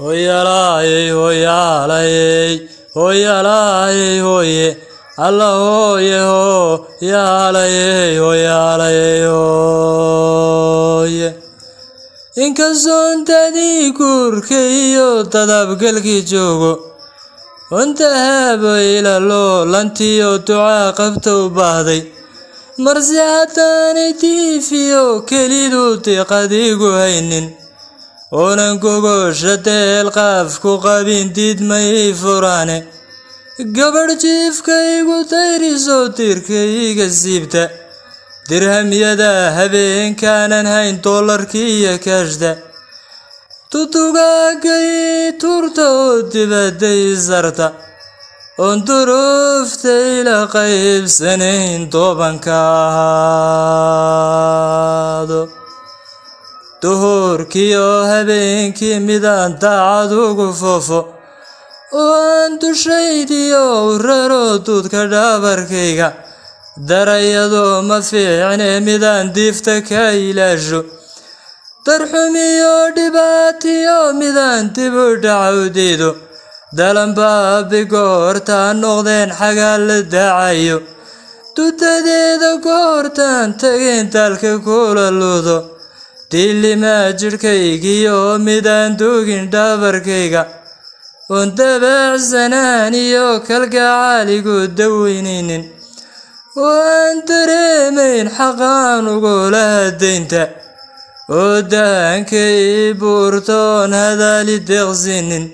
hoyalay hoyalay hoyalay hoye Allah hoye ho yalay hoyalay hoye inkastoo dadii guurkayo dadabgalkii joogo wantahaba ila loolantiyo ducaa qabta u baahday marsi hataanay tiifiyo kelidu tiqadigu haynin oonan gogosha deel qaaf ku qabin diidmay furaane gabadh jiifkaygu tayriso tirkayga siibta dirhamyada habeenkaanan hayn dollarkii iyo kaashda tutugaagay turta oo dibadday sarta oon duruufta ila qaybsanayn tobankaado duhurkiyo habeenkii midaan daacad ugu foofo oo aan dushaydiyo uraro duudka dhaabarkayga darayadoo ma fiicne midaan diifta ka ilaasho darxumiyo dhibaatiyo midaan dib u dhacawdeedo dalanbaabi goortaan noqdeen xagaan la daacayo dutadeeda goortaan tageen dalka kula luudo diilimaa jidhkaygiyo midaan doogin dhaabarkayga oon dabacsanaan iyo kalgacaaligu daweynaynin oo aan dareemayn xaqaan ugula hadaynta oo daankay buurtoon hadaali deeqsinin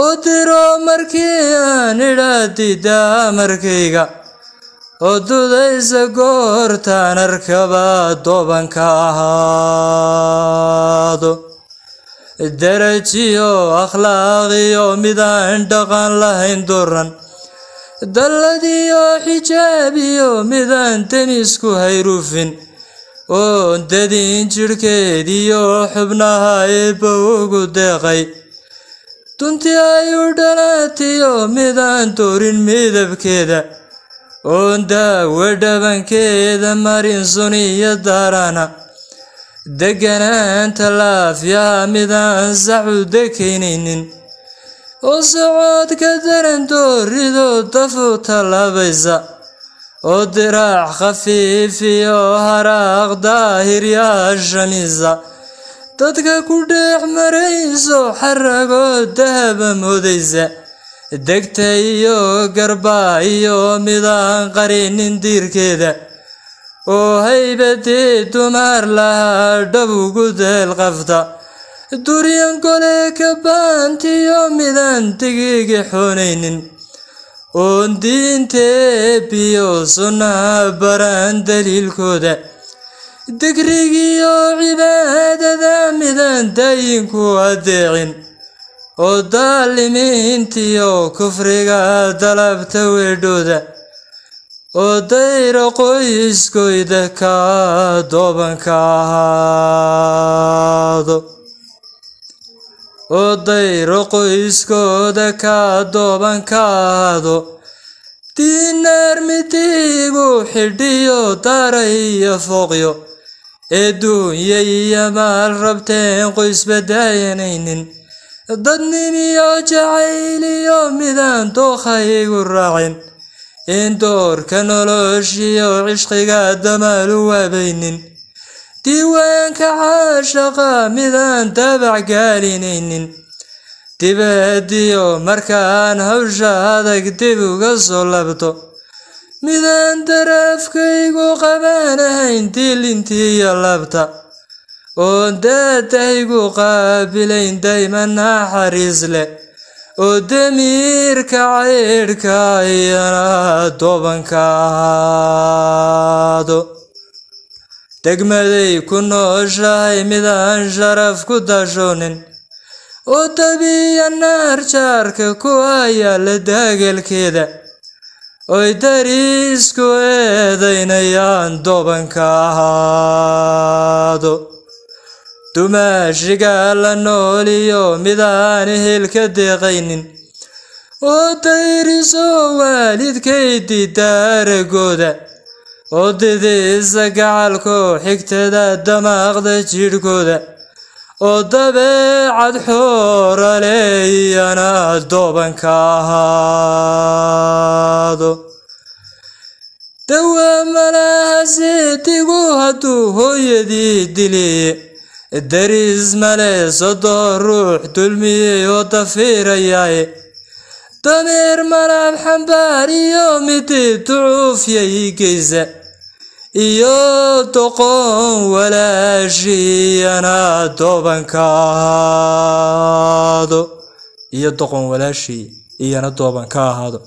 oo diro markii aan idhaadida amarkayga oo dudaysa goortaan arkaba dobanka ahaado darajiyo akhlaaqiyo midaan dhaqan lahayn duran dalladiyo xijaabiyo midaan demisku hayruufin oo dadin jidhkeediyo xubnaha eebba ugu deeqay dunti ay u dhalatiyo midaan doorin midabkeeda oon daawo dhabankeeda marin suniyo daarana deganaanta laafyaha midaan saxu dekaynaynin oo socodka daran doorido dafu tallaabaysa oo diraac khafiif iyo haraaq daahiryaa shamisa dadka ku dhex marayso xaragoo dahaba moodaysa degta iyo garbaa iyo midaan qarinin diirkeeda oo haybadii dumar lahaa dhabugu deel qafta duryan gole ka baantiyo midaan digigi xoonaynin oon diinteebiyo sunnaha baraan daliilkooda digrigiyo cibaadada midaan daayinku adeecin oo daalimiintiyo kufriga dalabta weedhooda oo dayro qoyskoyda ka dobanka ahaado oo dayro qoyskooda ka dobanka ahaado diinaar midigu xidhiyo daray iyo fooqyo adduunya iyo maal rabteen qoysbadaayanaynin dadnimiyo jacayliyo midaan dookhaygu raacin in doorka noloshiyo cishqiga damaal u waabaynin diiwaanka caashaqa midaan dabac gaalinaynin dibadiyo markaan hawsha adag dib uga soo labto midaan darafkaygu qabaanahayn dilintiiyo labta oon daadaygu qaabilayn dayma naxariis leh oo damiirka caydhka iyana dobanka ahaado degmaday ku nooshahay midaan sharaf ku dashoonin oo dabiya naar jaarka ku ayaala daagalkeeda oy dariisku eedaynayaan dobanka ahaado dumaashiga la nooliyo midaan ehelka deeqaynin oo dayriso waalidkaydii daaragooda oo didiisa gacalko xigtada damaaqda jidhkooda oo dabeecad xoora leeyana dooban ka ahaado dawaa malaha sidigu hadduu hooyadii diliye daris male soddon ruux dulmiyey oo dafiirayaaye dameer malab xambaar iyo midi ducuufyay geysa iyo doqon walaashiyana dooban ka ahaado iyo doqon walaashii iyana dooban ka ahaado